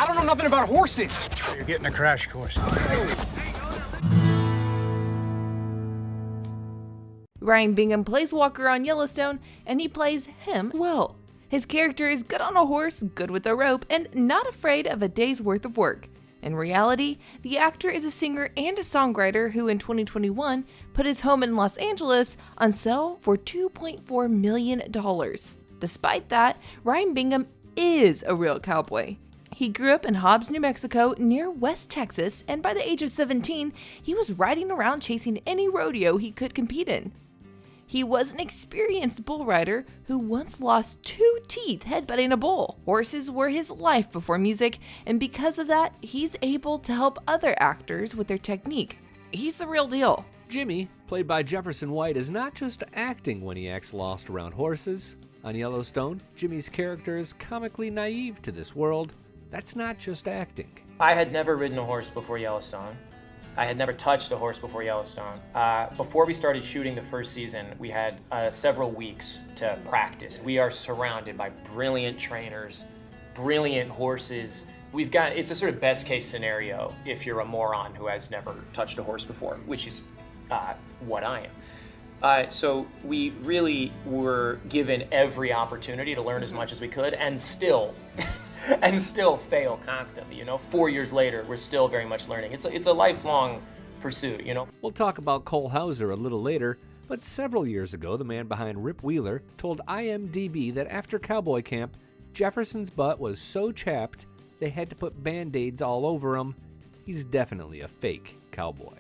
don't know nothing about horses. You're getting a crash course. Ryan Bingham plays Walker on Yellowstone, and he plays him well. His character is good on a horse, good with a rope, and not afraid of a day's worth of work. In reality, the actor is a singer and a songwriter who in 2021 put his home in Los Angeles on sale for $2.4 million. Despite that, Ryan Bingham is a real cowboy. He grew up in Hobbs, New Mexico, near West Texas, and by the age of 17, he was riding around chasing any rodeo he could compete in. He was an experienced bull rider who once lost 2 teeth headbutting a bull. Horses were his life before music, and because of that, he's able to help other actors with their technique. He's the real deal. Jimmy, played by Jefferson White, is not just acting when he acts lost around horses. On Yellowstone, Jimmy's character is comically naive to this world. That's not just acting. I had never ridden a horse before Yellowstone. I had never touched a horse before Yellowstone. Before we started shooting the first season, we had several weeks to practice. We are surrounded by brilliant trainers, brilliant horses. It's a sort of best case scenario if you're a moron who has never touched a horse before, which is what I am. So we really were given every opportunity to learn as much as we could, and still fail constantly. 4 years later, we're still very much learning. It's a lifelong pursuit. We'll talk about Cole Hauser a little later, but several years ago, the man behind Rip Wheeler told IMDb that after cowboy camp, Jefferson's butt was so chapped they had to put band-aids all over him. He's definitely a fake cowboy.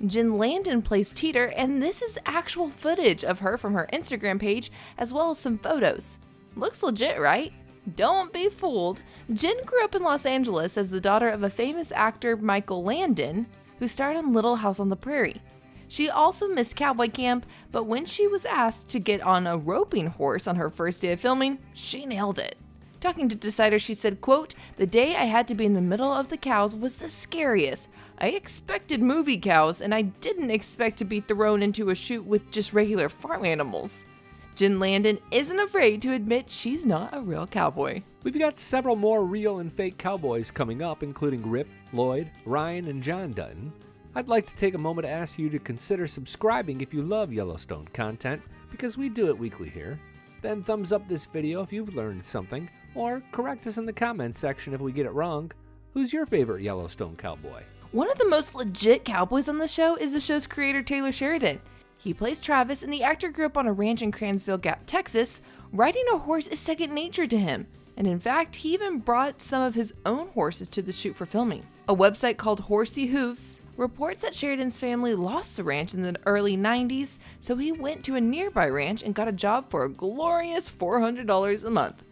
Jen Landon plays Teeter, and this is actual footage of her from her Instagram page, as well as some photos. Looks legit, right? Don't be fooled. Jen grew up in Los Angeles as the daughter of a famous actor, Michael Landon, who starred on Little House on the Prairie. She also missed cowboy camp, but when she was asked to get on a roping horse on her first day of filming, she nailed it. Talking to Decider, she said, quote, "The day I had to be in the middle of the cows was the scariest. I expected movie cows, and I didn't expect to be thrown into a chute with just regular farm animals." Jen Landon isn't afraid to admit she's not a real cowboy. We've got several more real and fake cowboys coming up, including Rip, Lloyd, Ryan, and John Dutton. I'd like to take a moment to ask you to consider subscribing if you love Yellowstone content, because we do it weekly here. Then thumbs up this video if you've learned something, or correct us in the comments section if we get it wrong. Who's your favorite Yellowstone cowboy? One of the most legit cowboys on the show is the show's creator, Taylor Sheridan. He plays Travis, and the actor grew up on a ranch in Cransville Gap, Texas. Riding a horse is second nature to him, and in fact, he even brought some of his own horses to the shoot for filming. A website called Horsey Hoofs reports that Sheridan's family lost the ranch in the early 90s, so he went to a nearby ranch and got a job for a glorious $400 a month.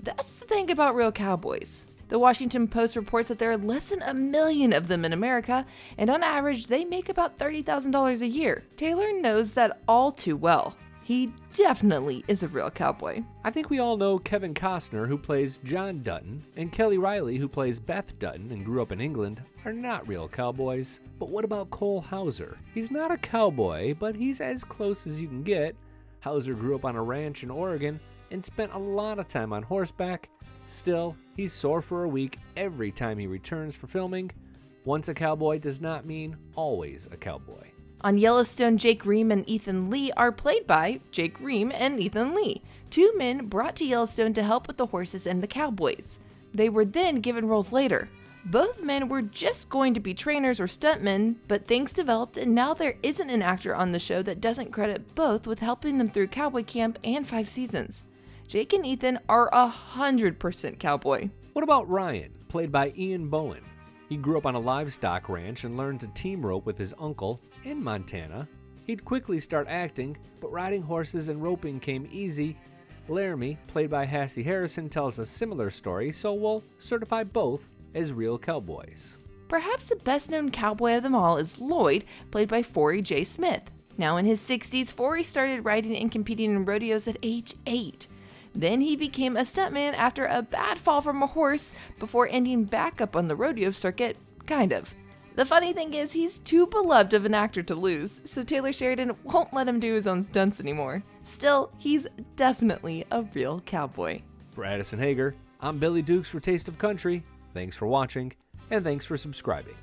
That's the thing about real cowboys. The Washington Post reports that there are less than 1 million of them in America, and on average, they make about $30,000 a year. Taylor knows that all too well. He definitely is a real cowboy. I think we all know Kevin Costner, who plays John Dutton, and Kelly Riley, who plays Beth Dutton and grew up in England, are not real cowboys. But what about Cole Hauser? He's not a cowboy, but he's as close as you can get. Hauser grew up on a ranch in Oregon and spent a lot of time on horseback. Still, he's sore for a week every time he returns for filming. Once a cowboy does not mean always a cowboy. On Yellowstone, Jake Ream and Ethan Lee are played by Jake Ream and Ethan Lee, 2 men brought to Yellowstone to help with the horses and the cowboys. They were then given roles later. Both men were just going to be trainers or stuntmen, but things developed, and now there isn't an actor on the show that doesn't credit both with helping them through cowboy camp and 5 seasons. Jake and Ethan are 100% cowboy. What about Ryan, played by Ian Bowen? He grew up on a livestock ranch and learned to team rope with his uncle in Montana. He'd quickly start acting, but riding horses and roping came easy. Laramie, played by Hassie Harrison, tells a similar story, so we'll certify both as real cowboys. Perhaps the best known cowboy of them all is Lloyd, played by Forey J. Smith. Now in his 60s, Forey started riding and competing in rodeos at age 8. Then he became a stuntman after a bad fall from a horse before ending back up on the rodeo circuit, kind of. The funny thing is, he's too beloved of an actor to lose, so Taylor Sheridan won't let him do his own stunts anymore. Still, he's definitely a real cowboy. For Addison Hager, I'm Billy Dukes for Taste of Country. Thanks for watching, and thanks for subscribing.